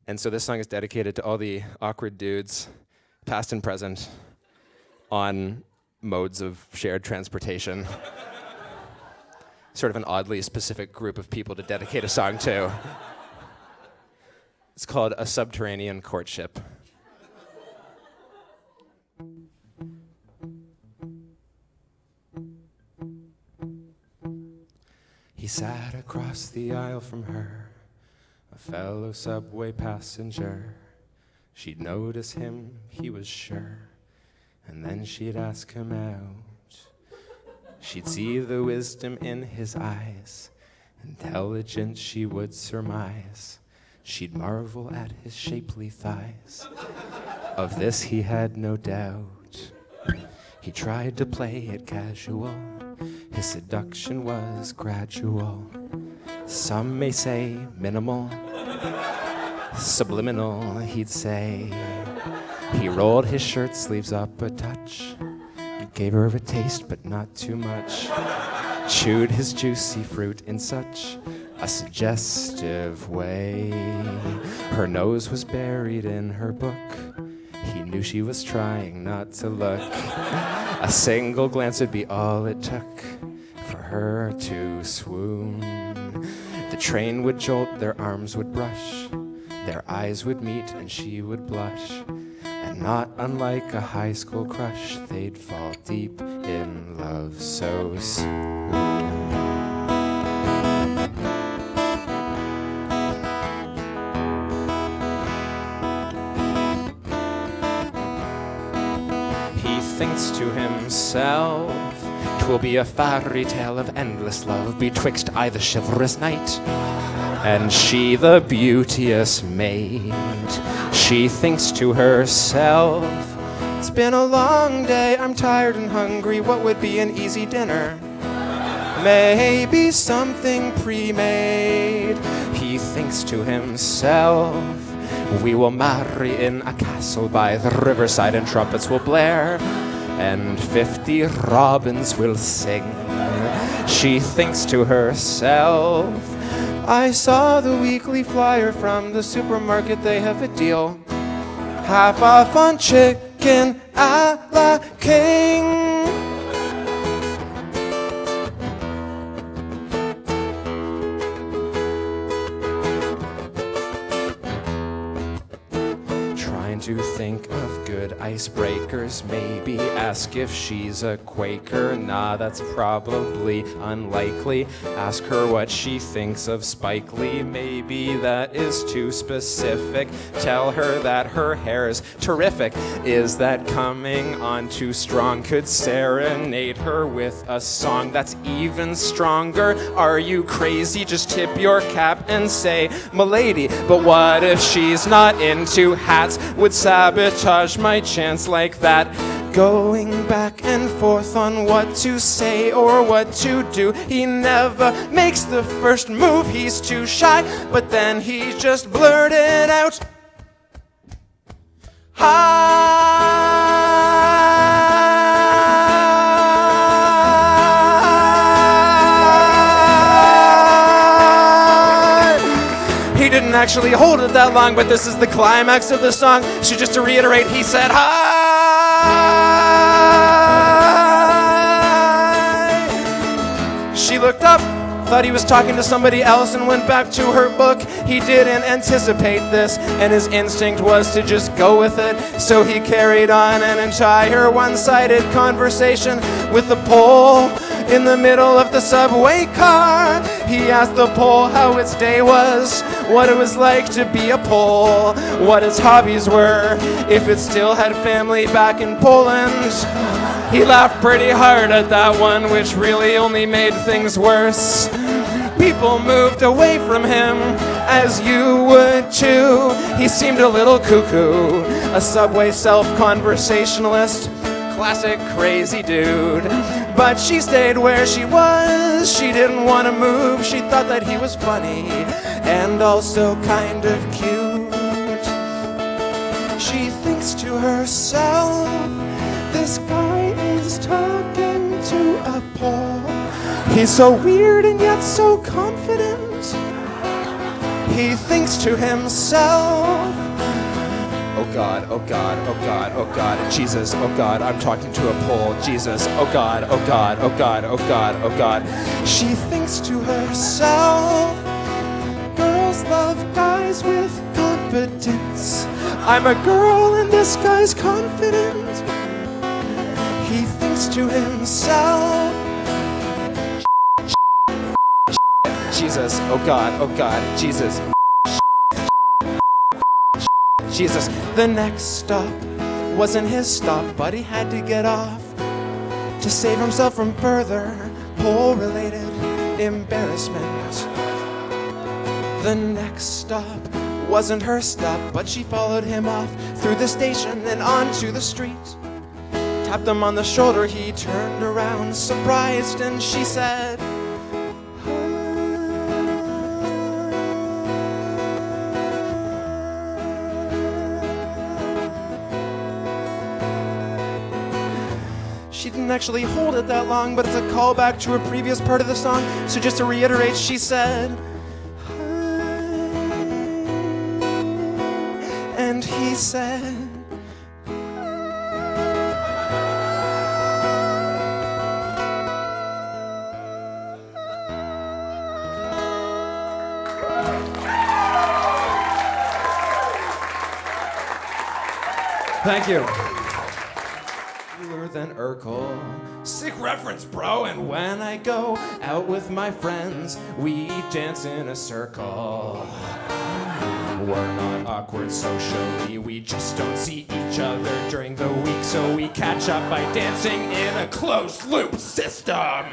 And so this song is dedicated to all the awkward dudes, past and present, on modes of shared transportation. Sort of an oddly specific group of people to dedicate a song to. It's called A Subterranean Courtship. He sat across the aisle from her, a fellow subway passenger. She'd notice him, he was sure, and then she'd ask him out. She'd see the wisdom in his eyes, intelligent she would surmise. She'd marvel at his shapely thighs. Of this he had no doubt. He tried to play it casual. His seduction was gradual. Some may say minimal, subliminal, he'd say. He rolled his shirt sleeves up a touch, gave her a taste but not too much, chewed his juicy fruit in such a suggestive way. Her nose was buried in her book. He knew she was trying not to look. A single glance would be all it took for her to swoon. The train would jolt, their arms would brush, their eyes would meet and she would blush. And not unlike a high school crush, they'd fall deep in love so soon. He thinks to himself, 'twill be a fairy tale of endless love betwixt I the chivalrous knight and she the beauteous maid. She thinks to herself, it's been a long day, I'm tired and hungry, what would be an easy dinner? Maybe something pre-made. He thinks to himself, we will marry in a castle by the riverside and trumpets will blare and 50 robins will sing. She thinks to herself, I saw the weekly flyer from the supermarket, they have a deal. Half off on chicken a la king. To think of good icebreakers, maybe ask if she's a Quaker. Nah, that's probably unlikely. Ask her what she thinks of Spike Lee. Maybe that is too specific. Tell her that her hair's terrific. Is that coming on too strong? Could serenade her with a song that's even stronger. Are you crazy? Just tip your cap and say, "Milady." But what if she's not into hats? Would sabotage my chance like that. Going back and forth on what to say or what to do. He never makes the first move, he's too shy. But then he just blurted out, He didn't actually hold it that long, but this is the climax of the song. So just to reiterate, he said, hi. She looked up, thought he was talking to somebody else and went back to her book. He didn't anticipate this, and his instinct was to just go with it. So he carried on an entire one-sided conversation with the pole in the middle of the subway car. He asked the pole how its day was, what it was like to be a Pole, what its hobbies were, if it still had family back in Poland. He laughed pretty hard at that one, which really only made things worse. People moved away from him, as you would too. He seemed a little cuckoo, a subway self-conversationalist, classic crazy dude. But she stayed where she was, she didn't want to move. She thought that he was funny and also kind of cute. She thinks to herself, this guy is talking to a Pole. He's so weird and yet so confident. He thinks to himself, oh God, oh God, oh God, oh God, Jesus, oh God, I'm talking to a pole, Jesus, oh God, oh God, oh God, oh God, oh God. She thinks to herself, girls love guys with confidence. I'm a girl and this guy's confident. He thinks to himself, Jesus, oh God, Jesus. Jesus. The next stop wasn't his stop, but he had to get off to save himself from further pole-related embarrassment. The next stop wasn't her stop, but she followed him off through the station and onto the street. Tapped him on the shoulder, he turned around surprised, and she said, she didn't actually hold it that long, but it's a callback to a previous part of the song. So just to reiterate, she said, and he said, thank you. Than Urkel. Sick reference, bro. And when I go out with my friends, we dance in a circle. We're not awkward socially, we just don't see each other during the week, so we catch up by dancing in a closed loop system.